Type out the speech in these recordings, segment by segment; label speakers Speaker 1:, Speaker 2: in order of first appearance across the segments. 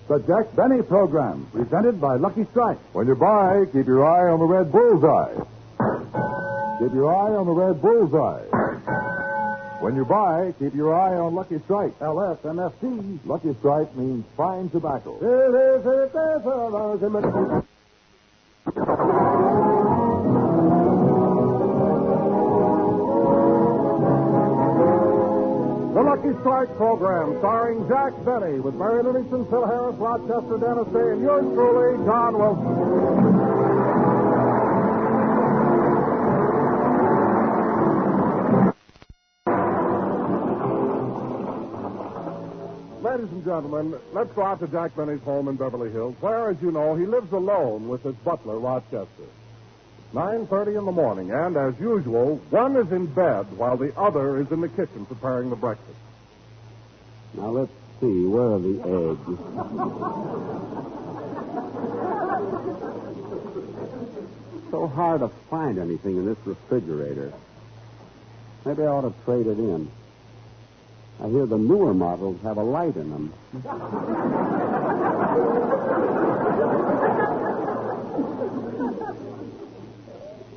Speaker 1: the Jack Benny Program, presented by Lucky Strike.
Speaker 2: When you buy, keep your eye on the red bullseye. Keep your eye on the red bullseye. When you buy, keep your eye on Lucky Strike.
Speaker 1: LSMFT.
Speaker 2: Lucky Strike means fine tobacco.
Speaker 3: The Lucky Strike Program, starring Jack Benny, with Mary Livingston, Phil Harris, Rochester, Dennis Day, and yours truly, John Wilson. Ladies and gentlemen, let's go out to Jack Benny's home in Beverly Hills, where, as you know, he lives alone with his butler, Rochester. It's 9:30 in the morning, and, as usual, one is in bed while the other is in the kitchen preparing the breakfast.
Speaker 4: Now, let's see. Where are the eggs? So hard to find anything in this refrigerator. Maybe I ought to trade it in. I hear the newer models have a light in them.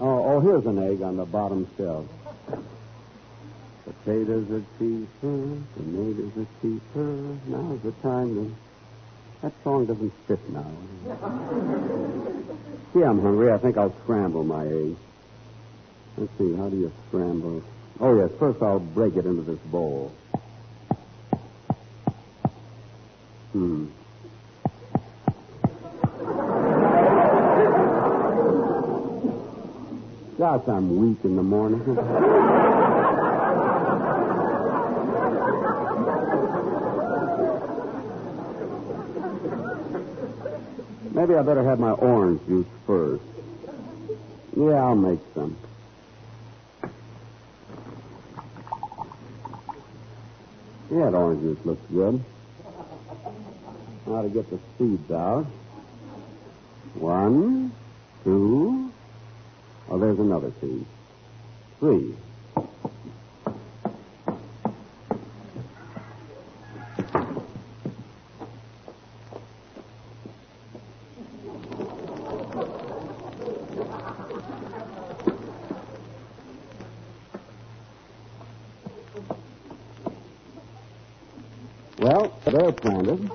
Speaker 4: Oh, here's an egg on the bottom shelf. Potatoes are cheaper, tomatoes are cheaper. Now's the time to... That song doesn't fit now. Gee, I'm hungry. I think I'll scramble my eggs. Let's see, how do you scramble? Oh, yes, first I'll break it into this bowl. Gosh, I'm weak in the morning. Maybe I better have my orange juice first. Yeah, I'll make some. Yeah, that orange juice looks good. Now to get the seeds out. 1, 2. Oh, there's another seed. 3. Well, they're planted.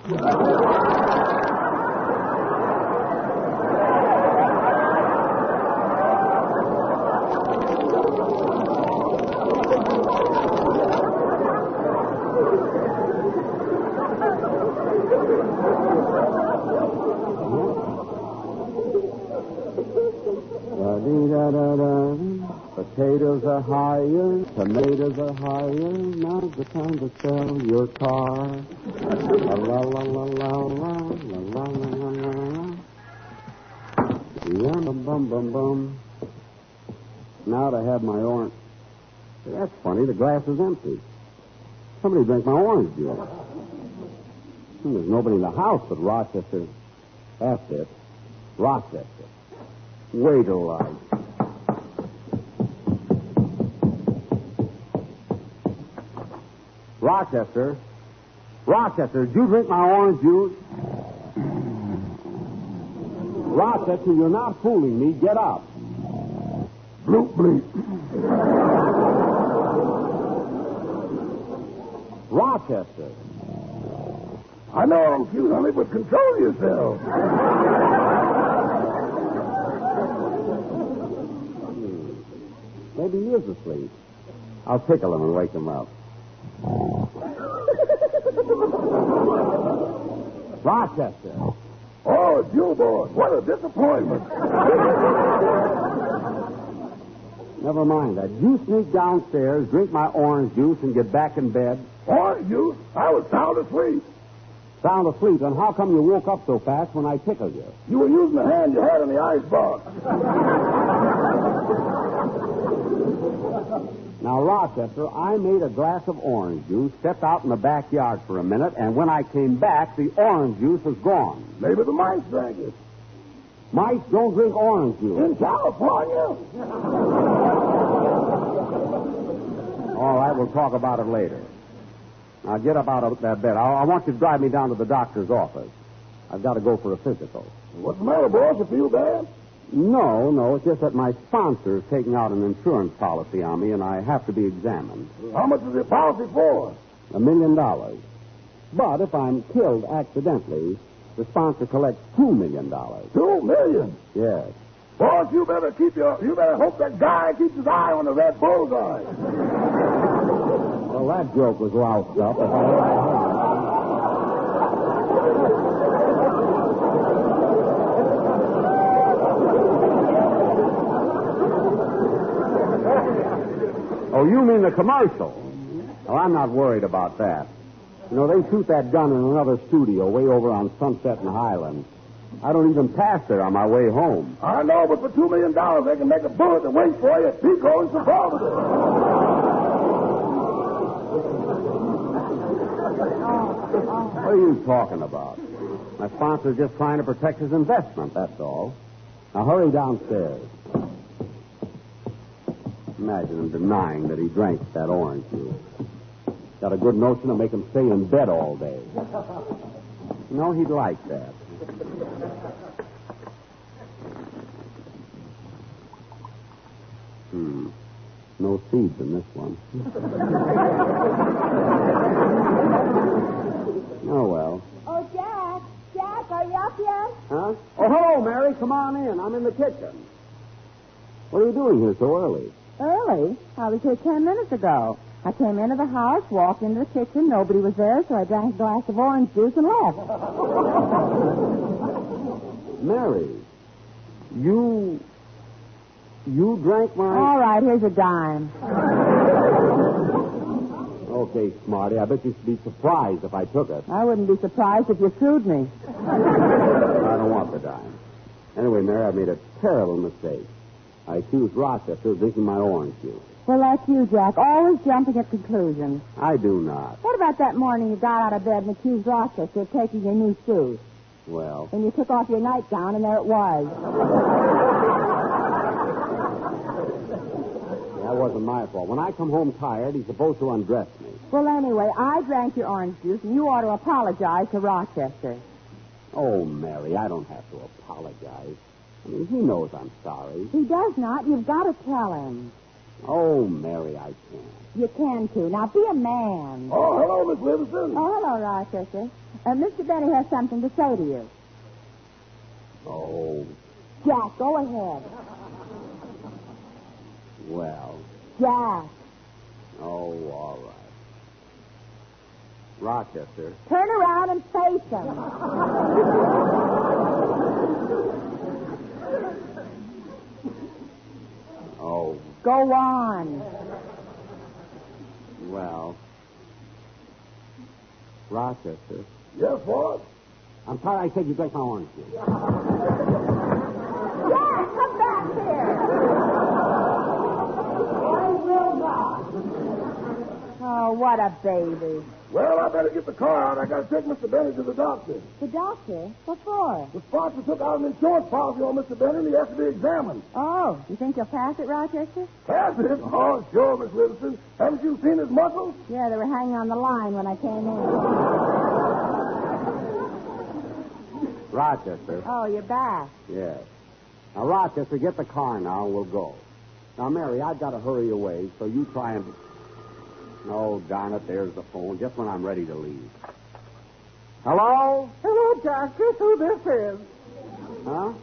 Speaker 4: Potatoes are higher, tomatoes are higher. Now's the time to sell your car. La la la la la la la la la la. Yeah, bum bum bum. Now to have my orange. That's funny. The glass is empty. Somebody drank my orange juice. There's nobody in the house but Rochester. That's it. Rochester. Wait till I. Rochester. Rochester, did you drink my orange juice? Rochester, you're not fooling me. Get up.
Speaker 3: Bloop, bleep.
Speaker 4: Rochester.
Speaker 3: I know I'm cute, honey, but control yourself.
Speaker 4: Maybe he is asleep. I'll tickle him and wake him up. Rochester.
Speaker 3: Oh, it's you, boy. What a disappointment.
Speaker 4: Never mind that. You sneak downstairs, drink my orange juice, and get back in bed.
Speaker 3: Orange juice? I was sound asleep.
Speaker 4: Sound asleep? And how come you woke up so fast when I tickled you?
Speaker 3: You were using the hand you had in the icebox.
Speaker 4: Now, Rochester, I made a glass of orange juice, stepped out in the backyard for a minute, and when I came back, the orange juice was gone.
Speaker 3: Maybe the mice drank it.
Speaker 4: Mice don't drink orange juice.
Speaker 3: In California?
Speaker 4: All right, we'll talk about it later. Now, get up out of that bed. I want you to drive me down to the doctor's office. I've got to go for a physical.
Speaker 5: What's the matter, boss? You feel bad?
Speaker 4: No. It's just that my sponsor is taking out an insurance policy on me, and I have to be examined.
Speaker 5: How much is the policy for?
Speaker 4: $1 million. But if I'm killed accidentally, the sponsor collects $2 million.
Speaker 5: $2 million?
Speaker 4: Yes.
Speaker 5: Boss, you better hope that guy keeps his eye on the red bullseye.
Speaker 4: Well, that joke was loused up. If I ever had. Oh, you mean the commercial? Well, I'm not worried about that. You know, they shoot that gun in another studio way over on Sunset and Highland. I don't even pass there on my way home.
Speaker 5: I know, but for $2 million, they can make a bullet that waits for you at Pico and Sepulveda.
Speaker 4: What are you talking about? My sponsor's just trying to protect his investment, that's all. Now, hurry downstairs. Imagine him denying that he drank that orange juice. Got a good notion to make him stay in bed all day. No, he'd like that. No seeds in this one. Oh, well.
Speaker 6: Oh, Jack. Jack, are you up yet?
Speaker 4: Huh? Oh, hello, Mary. Come on in. I'm in the kitchen. What are you doing here so early?
Speaker 6: Early? I was here 10 minutes ago. I came into the house, walked into the kitchen. Nobody was there, so I drank a glass of orange juice and left.
Speaker 4: Mary, you drank my...
Speaker 6: All right, here's a dime.
Speaker 4: Okay, Smarty, I bet you'd be surprised if I took it.
Speaker 6: I wouldn't be surprised if you sued me.
Speaker 4: I don't want the dime. Anyway, Mary, I made a terrible mistake. I accused Rochester of drinking my orange juice.
Speaker 6: Well, that's you, Jack. Always jumping at conclusions.
Speaker 4: I do not.
Speaker 6: What about that morning you got out of bed and accused Rochester of taking your new suit?
Speaker 4: Well...
Speaker 6: Then you took off your nightgown, and there it was.
Speaker 4: That wasn't my fault. When I come home tired, he's supposed to undress me.
Speaker 6: Well, anyway, I drank your orange juice, and you ought to apologize to Rochester.
Speaker 4: Oh, Mary, I don't have to apologize. I mean, he knows I'm sorry.
Speaker 6: He does not. You've got to tell him.
Speaker 4: Oh, Mary, I can't.
Speaker 6: You can, too. Now, be a man.
Speaker 5: Oh, hello, Miss Livingston.
Speaker 6: Oh, hello, Rochester. Mr. Benny has something to say to you.
Speaker 4: Oh,
Speaker 6: Jack, go ahead.
Speaker 4: well.
Speaker 6: Jack,
Speaker 4: Oh, all right. Rochester.
Speaker 6: turn around and face him.
Speaker 4: Oh,
Speaker 6: Go on.
Speaker 4: well. Rochester.
Speaker 5: Yes, boss?
Speaker 4: I'm sorry I said you drank my orange juice.
Speaker 6: Jack, come back here. I will not. Oh, what a baby.
Speaker 5: Well, I better get the car out. I got to take Mr. Benny to the doctor.
Speaker 6: The doctor? What for?
Speaker 5: The sponsor took out an insurance policy on Mr. Benny, and he has to be examined.
Speaker 6: Oh, you think you'll pass it, Rochester?
Speaker 5: Pass it? Oh, sure, Miss Livingston. Haven't you seen his muscles?
Speaker 6: Yeah, they were hanging on the line when I came in.
Speaker 4: Rochester.
Speaker 6: Oh, you're back.
Speaker 4: Yes. Now, Rochester, get the car now and we'll go. Now, Mary, I've got to hurry away, so you try and... Oh, darn it, there's the phone, just when I'm ready to leave. Hello?
Speaker 7: Hello, Jack. Guess who this is?
Speaker 4: Huh?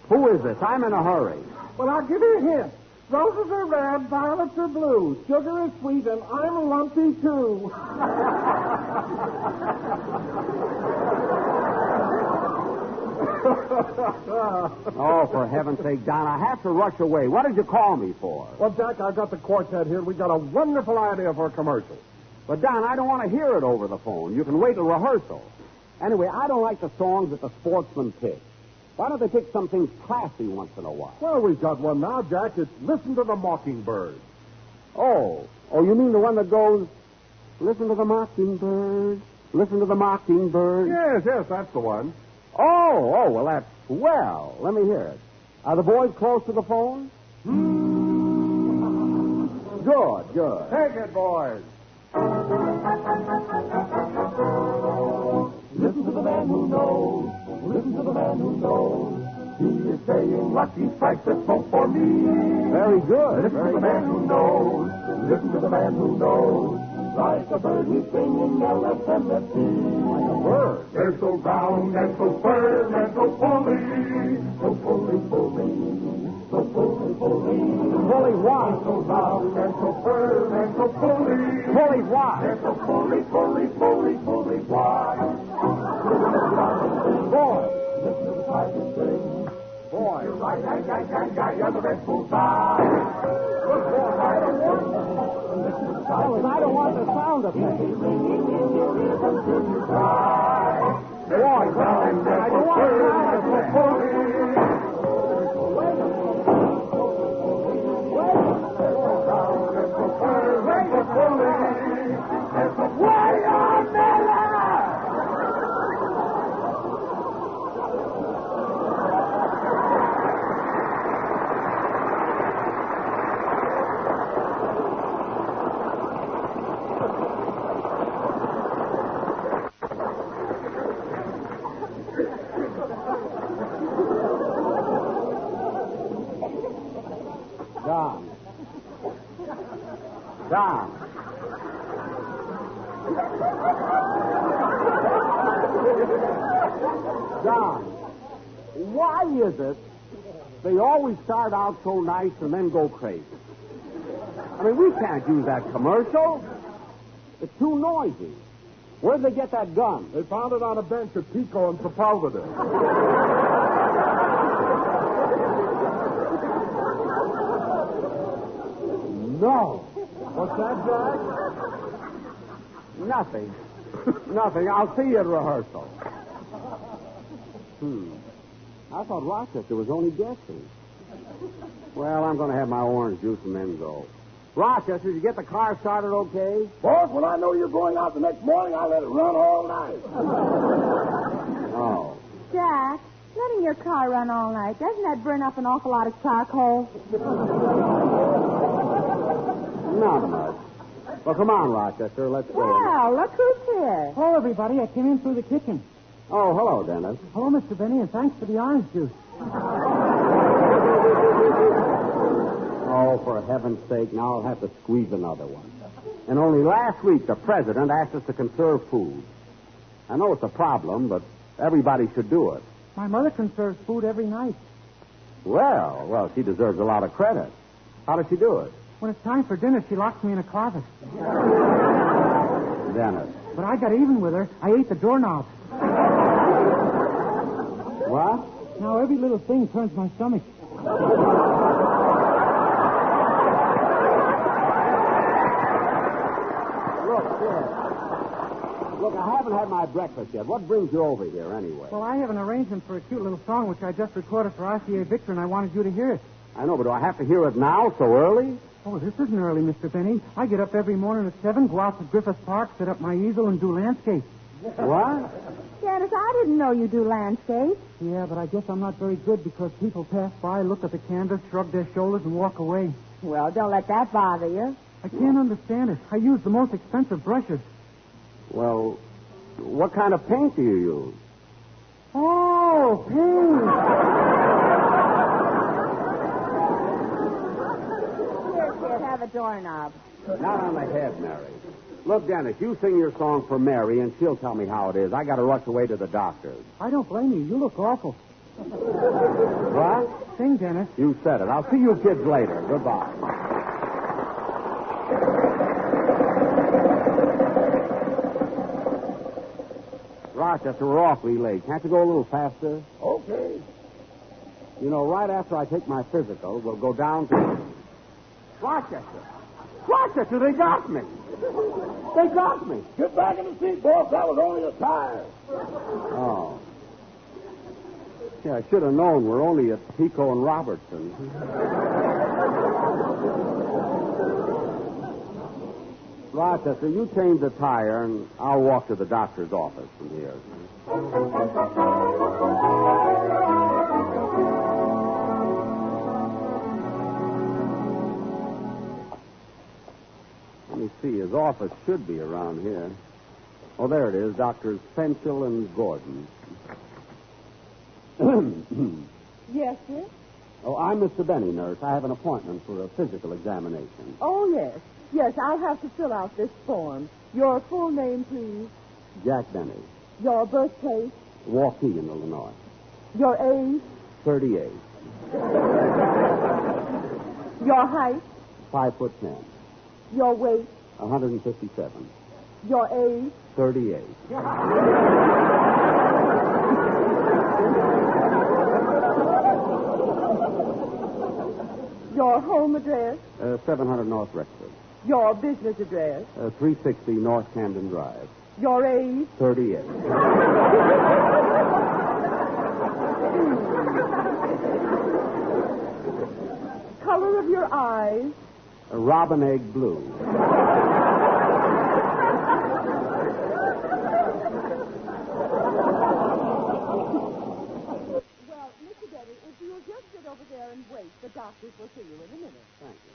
Speaker 4: Who is this? I'm in a hurry.
Speaker 7: Well, I'll give you a hint. Roses are red, violets are blue. Sugar is sweet, and I'm lumpy, too.
Speaker 4: Oh, for heaven's sake, Don, I have to rush away. What did you call me for?
Speaker 3: Well, Jack, I've got the quartet here. We got a wonderful idea for a commercial.
Speaker 4: But, Don, I don't want to hear it over the phone. You can wait till rehearsal. Anyway, I don't like the songs that the sportsmen pick. Why don't they pick something classy once in a while?
Speaker 3: Well, we've got one now, Jack. It's Listen to the Mockingbird.
Speaker 4: Oh, you mean the one that goes, listen to the mockingbird, listen to the mockingbird?
Speaker 3: Yes, that's the one.
Speaker 4: Oh, well, that's swell. Let me hear it. Are the boys close to the phone? Good.
Speaker 3: Take it, boys.
Speaker 5: Listen to the man who knows man who knows. He is saying, Lucky Strike the smoke for me.
Speaker 4: Very good.
Speaker 5: Listen to the man who knows. Listen to the man who knows. Like a bird he's singing LSMFT.
Speaker 4: Like a bird.
Speaker 5: They're so round and so firm and so fully. So fully. So fully.
Speaker 4: Fully what?
Speaker 5: So round and so firm and so fully.
Speaker 4: Fully what?
Speaker 5: And so fully wide.
Speaker 4: Boy.
Speaker 5: Listen to the tiger sing.
Speaker 4: Boy.
Speaker 5: You're right, you're the Red Bull's eye. Good boy, tiger sing. Listen to the tiger sing.
Speaker 4: I don't want the sound of it.
Speaker 5: Ringing in your ears until you cry.
Speaker 4: Boy, I don't want the sound of it. Don. Don, why is it they always start out so nice and then go crazy? I mean, we can't use that commercial. It's too noisy. Where'd they get that gun?
Speaker 3: They found it on a bench at Pico and Sepulveda.
Speaker 4: No.
Speaker 3: What's that, Jack?
Speaker 4: Nothing. Nothing. I'll see you at rehearsal. I thought Rochester was only guessing. Well, I'm going to have my orange juice and then go. Rochester, did you get the car started okay?
Speaker 5: Boss, when I know you're going out the next morning, I let it run all night.
Speaker 4: Oh.
Speaker 6: Jack, letting your car run all night, doesn't that burn up an awful lot of charcoal?
Speaker 4: Not much. Well, come on, Rochester. Let's go.
Speaker 6: Well, look who's here.
Speaker 7: Hello, everybody. I came in through the kitchen.
Speaker 4: Oh, hello, Dennis.
Speaker 7: Hello, Mr. Benny, and thanks for the orange juice.
Speaker 4: Oh, for heaven's sake, now I'll have to squeeze another one. And only last week the president asked us to conserve food. I know it's a problem, but everybody should do it.
Speaker 7: My mother conserves food every night.
Speaker 4: Well, she deserves a lot of credit. How does she do it?
Speaker 7: When it's time for dinner, she locks me in a closet.
Speaker 4: Dennis.
Speaker 7: But I got even with her. I ate the doorknob.
Speaker 4: What?
Speaker 7: Now every little thing turns my stomach.
Speaker 4: Look, I haven't had my breakfast yet. What brings you over here, anyway?
Speaker 7: Well, I have an arrangement for a cute little song which I just recorded for RCA Victor, and I wanted you to hear it.
Speaker 4: I know, but do I have to hear it now, so early?
Speaker 7: Oh, this isn't early, Mr. Benny. I get up every morning at 7, go out to Griffith Park, set up my easel, and do landscape.
Speaker 4: What?
Speaker 6: Dennis, I didn't know you do landscape.
Speaker 7: Yeah, but I guess I'm not very good because people pass by, look at the canvas, shrug their shoulders, and walk away.
Speaker 6: Well, don't let that bother you.
Speaker 7: I can't understand it. I use the most expensive brushes.
Speaker 4: Well, what kind of paint do you use?
Speaker 7: Oh, paint.
Speaker 6: Here, kid, have a doorknob.
Speaker 4: Not on the head, Mary. Look, Dennis, you sing your song for Mary, and she'll tell me how it is. I got to rush away to the doctor's.
Speaker 7: I don't blame you. You look awful.
Speaker 4: What?
Speaker 7: Sing, Dennis.
Speaker 4: You said it. I'll see you kids later. Goodbye. Rochester, we're awfully late. Can't you go a little faster?
Speaker 5: Okay.
Speaker 4: You know, right after I take my physical, we'll go down to... Rochester! Rochester, they got me! They got me!
Speaker 5: Get back in the seat, boss. That was only a tire.
Speaker 4: Oh. Yeah, I should have known. We're only at Pico and Robertson. Rochester, you change the tire, and I'll walk to the doctor's office from here. Let me see. His office should be around here. Oh, there it is. Doctors Fenchel and Gordon.
Speaker 6: Yes, sir?
Speaker 4: Oh, I'm Mr. Benny, nurse. I have an appointment for a physical examination.
Speaker 6: Oh, yes. Yes, I'll have to fill out this form. Your full name, please.
Speaker 4: Jack Benny,
Speaker 6: Your birthplace.
Speaker 4: Waukegan, Illinois.
Speaker 6: Your age.
Speaker 4: 38.
Speaker 6: Your height.
Speaker 4: 5'10".
Speaker 6: Your weight.
Speaker 4: 157.
Speaker 6: Your age.
Speaker 4: 38.
Speaker 6: Your home address.
Speaker 4: 700 North Rexford.
Speaker 6: Your business address.
Speaker 4: 360 North Camden Drive.
Speaker 6: Your age.
Speaker 4: 38.
Speaker 6: Color of your eyes.
Speaker 4: Robin egg blue.
Speaker 6: Well, Mr. Betty, if you'll just sit over there and wait, the doctors will see you in a minute.
Speaker 4: Thank you.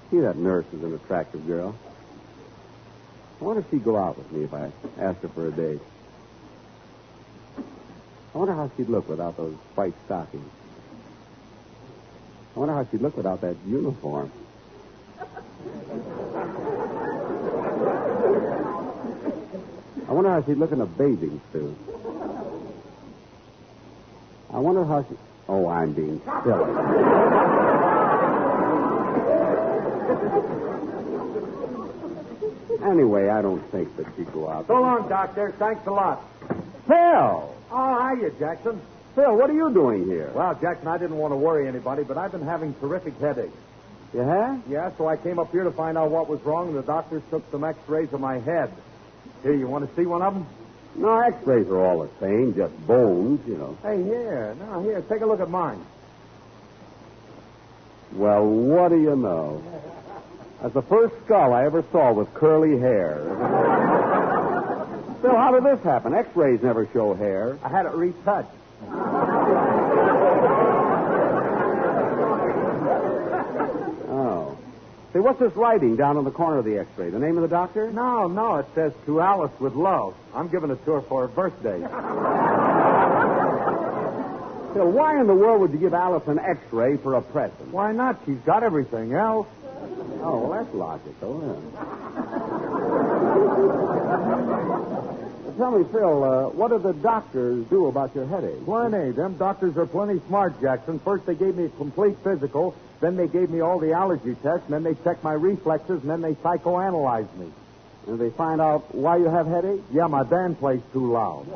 Speaker 4: See, that nurse is an attractive girl. I wonder if she'd go out with me if I asked her for a date. I wonder how she'd look without those white stockings. I wonder how she'd look without that uniform. I wonder how she'd look in a bathing suit. I wonder how she... Oh, I'm being silly. Anyway, I don't think that she'd go out.
Speaker 8: So long, Doctor. Thanks a lot.
Speaker 4: Phil!
Speaker 8: Oh, hiya, Jackson.
Speaker 4: Phil, what are you doing here?
Speaker 8: Well, Jackson, I didn't want to worry anybody, but I've been having terrific headaches.
Speaker 4: You have?
Speaker 8: Yeah, so I came up here to find out what was wrong, and the doctors took some x-rays of my head. Here, you want to see one of them?
Speaker 4: No, x-rays are all the same, just bones, you know.
Speaker 8: Hey, here. Now, here, take a look at mine.
Speaker 4: Well, what do you know? That's the first skull I ever saw with curly hair. Phil, how did this happen? X-rays never show hair.
Speaker 8: I had it retouched.
Speaker 4: Oh. Say, what's this writing down on the corner of the X-ray? The name of the doctor?
Speaker 8: No, it says to Alice with love. I'm giving it to her for her birthday.
Speaker 4: Phil, why in the world would you give Alice an X-ray for a present?
Speaker 8: Why not? She's got everything else.
Speaker 4: Oh, well, that's logical, yeah. Tell me, Phil, what did the doctors do about your headache?
Speaker 8: Plenty. Them doctors are plenty smart, Jackson. First, they gave me a complete physical. Then they gave me all the allergy tests. And then they checked my reflexes. And then they psychoanalyzed me.
Speaker 4: And they find out why you have headache?
Speaker 8: Yeah, my band plays too loud.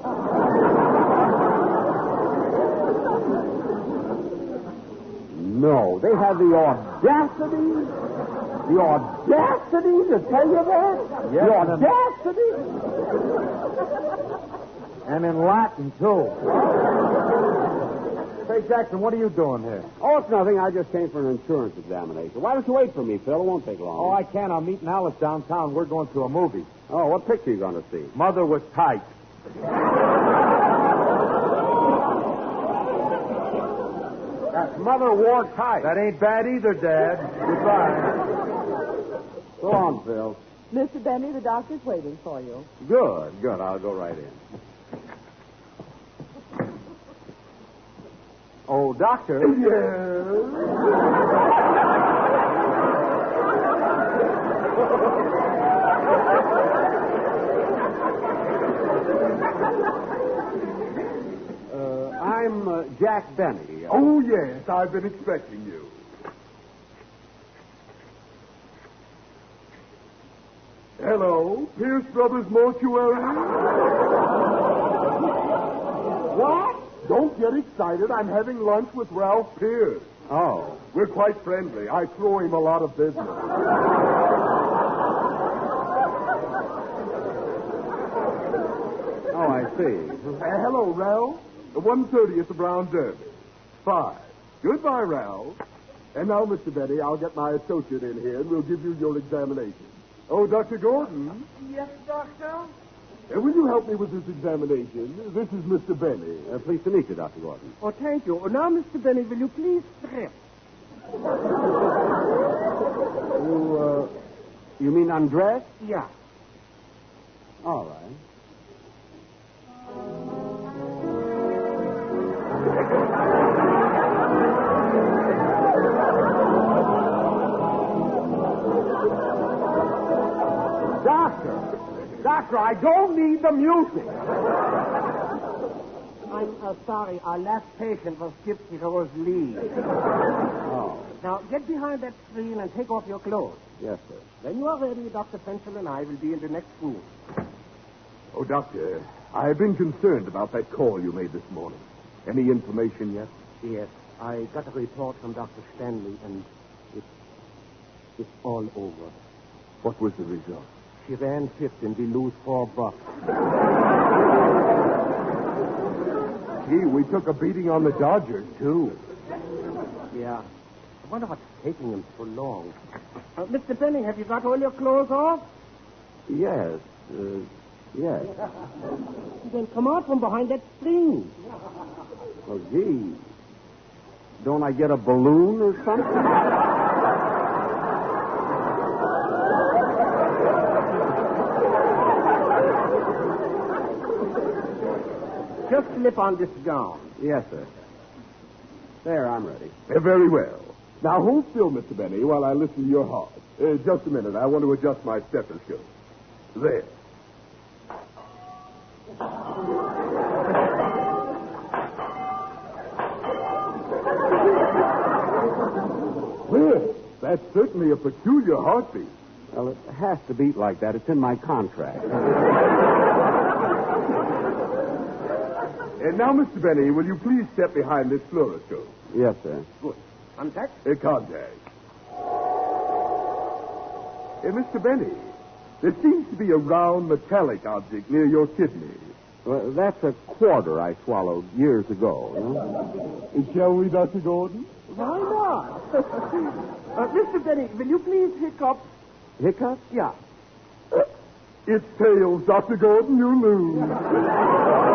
Speaker 4: No, they have the audacity to tell you that?
Speaker 8: Yes,
Speaker 4: the audacity?
Speaker 8: And in Latin, too. Say, Jackson, what are you doing here?
Speaker 4: Oh, it's nothing. I just came for an insurance examination. Why don't you wait for me, Phil? It won't take long.
Speaker 8: Oh, I can't. I'm meeting Alice downtown. We're going to a movie.
Speaker 4: Oh, what picture are you going to see?
Speaker 8: Mother was tight. That Mother wore tight. That ain't bad either, Dad. Goodbye.
Speaker 4: Go on, Phil.
Speaker 6: Mr. Benny, the doctor's waiting for you.
Speaker 4: Good. I'll go right in.
Speaker 8: Oh, Doctor.
Speaker 4: I'm Jack Benny.
Speaker 3: Oh, yes, I've been expecting you. Hello, Pierce Brothers Mortuary. What? Don't get excited. I'm having lunch with Ralph Pierce.
Speaker 4: Oh.
Speaker 3: We're quite friendly. I throw him a lot of business.
Speaker 4: Oh, I see.
Speaker 3: Hello, Ralph. 1:30 at the Brown Derby. 5. Goodbye, Ralph. And now, Mr. Benny, I'll get my associate in here, and we'll give you your examination. Oh, Dr. Gordon.
Speaker 7: Yes, Doctor?
Speaker 3: Will you help me with this examination? This is Mr. Benny.
Speaker 4: Pleased to meet you, Dr. Gordon.
Speaker 7: Oh, thank you. Now, Mr. Benny, will you please stretch?
Speaker 4: You mean undressed?
Speaker 7: Yeah.
Speaker 4: All right.
Speaker 7: Doctor, I don't need the music.
Speaker 9: I'm sorry. Our last patient was Gypsy Rose Lee.
Speaker 4: Oh,
Speaker 9: Now, get behind that screen and take off your clothes.
Speaker 4: yes, sir.
Speaker 9: When you are ready, Dr. Fenchel and I will be in the next room.
Speaker 3: Oh, Doctor, I have been concerned about that call you made this morning. Any information yet?
Speaker 9: Yes, I got a report from Dr. Stanley, and it's all over.
Speaker 3: What was the result?
Speaker 9: She ran fifth, and we lose $4.
Speaker 3: Gee, we took a beating on the Dodgers, too.
Speaker 9: Yeah. I wonder what's taking him so long. Mr. Benning, have you got all your clothes off?
Speaker 4: Yes, yes.
Speaker 9: Then come out from behind that screen.
Speaker 4: Well, gee. Don't I get a balloon or something?
Speaker 9: Just slip on this gown.
Speaker 4: Yes, sir. There, I'm ready.
Speaker 3: Very well. Now, hold still, Mr. Benny, while I listen to your heart. Just a minute. I want to adjust my stethoscope. There. Well, that's certainly a peculiar heartbeat.
Speaker 4: Well, it has to beat like that. It's in my contract.
Speaker 3: And now, Mr. Benny, will you please step behind this fluoroscope?
Speaker 4: Yes, sir.
Speaker 9: Good. Contact?
Speaker 3: Contact. Mr. Benny, there seems to be a round metallic object near your kidney.
Speaker 4: Well, that's a quarter I swallowed years ago.
Speaker 3: Shall we, Dr. Gordon?
Speaker 9: Why not? Mr. Benny, will you please hiccup?
Speaker 4: Hiccup?
Speaker 9: Yeah.
Speaker 3: It's tails, Dr. Gordon. You lose.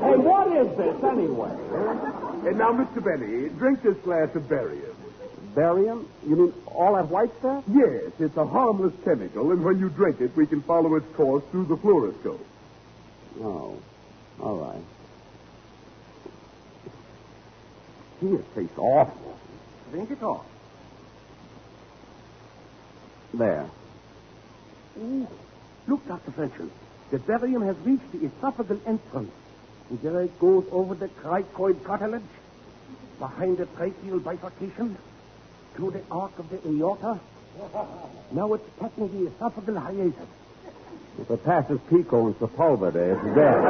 Speaker 4: Hey, what is this anyway?
Speaker 3: And now, Mr. Benny, drink this glass of barium.
Speaker 4: Barium? You mean all that white stuff?
Speaker 3: Yes, it's a harmless chemical, and when you drink it, we can follow its course through the fluoroscope.
Speaker 4: Oh, all right. Gee, it tastes awful.
Speaker 9: Drink it off.
Speaker 4: There.
Speaker 9: Look, Dr. Frenchel. The barium has reached the esophageal entrance. And there it goes over the cricoid cartilage, behind the tracheal bifurcation, through the arc of the aorta. Now it's passing the esophageal hiatus.
Speaker 4: If it passes Pico and Sepulveda, it's dead.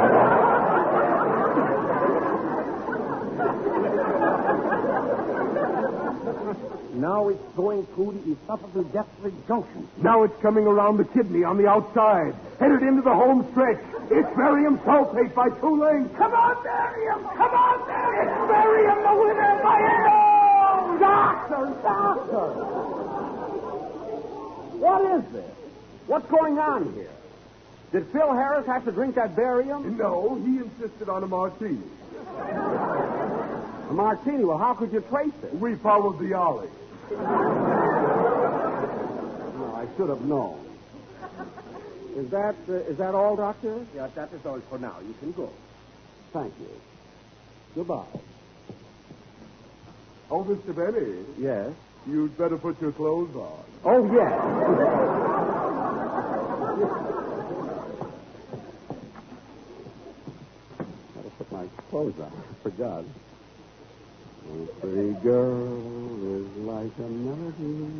Speaker 9: Now it's going through the esophageal gastric junction.
Speaker 3: Now it's coming around the kidney on the outside, headed into the home stretch. It's barium sulfate by 2 lengths.
Speaker 7: Come on, Barium! Come on, Barium! It's Barium, the winner by a nose!
Speaker 4: Doctor! What is this? What's going on here? Did Phil Harris have to drink that barium?
Speaker 3: No, he insisted on a martini.
Speaker 4: A martini? Well, how could you trace it?
Speaker 3: We followed the alley.
Speaker 4: No, I should have known. Is that all, Doctor?
Speaker 9: Yeah, that is all for now. You can go.
Speaker 4: Thank you. Goodbye.
Speaker 3: Oh, Mr. Benny,
Speaker 4: Yes?
Speaker 3: you'd better put your clothes on.
Speaker 4: Oh, yes. Gotta put my clothes on. I forgot. A pretty girl is like a melody.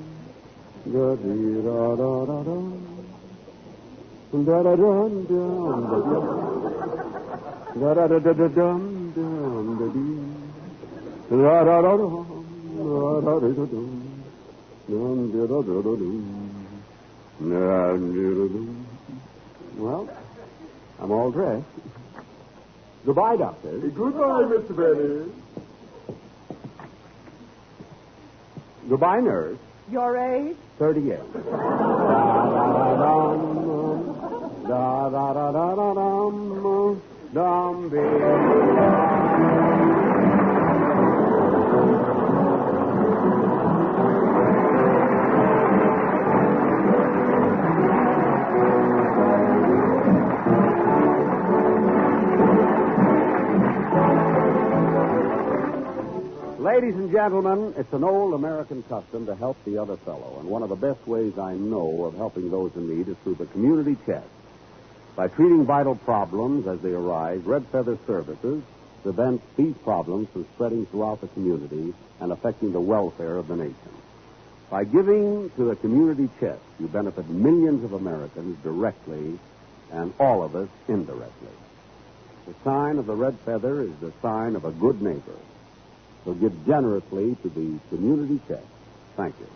Speaker 4: Da-dee-da-da-da-da. Da-da-dum-dum. Da-da-da-da-dum-dum. Da-dee. Da-da-da-dum. Da-da-da-da-dum. Dum-da-da-da-da-dum. Da-da-da-dum. Well, I'm all dressed. Goodbye, Doctor.
Speaker 3: Goodbye, Mr. Benny.
Speaker 4: Goodbye, nurse.
Speaker 6: Your age?
Speaker 4: 38. Da-da-da-dum. Da-da-da-da-dum. Dum-dee. Ladies and gentlemen, it's an old American custom to help the other fellow, and one of the best ways I know of helping those in need is through the community chest. By treating vital problems as they arise, Red Feather Services prevents these problems from spreading throughout the community and affecting the welfare of the nation. By giving to the community chest, you benefit millions of Americans directly and all of us indirectly. The sign of the Red Feather is the sign of a good neighbor. So give generously to the community chest. Thank you.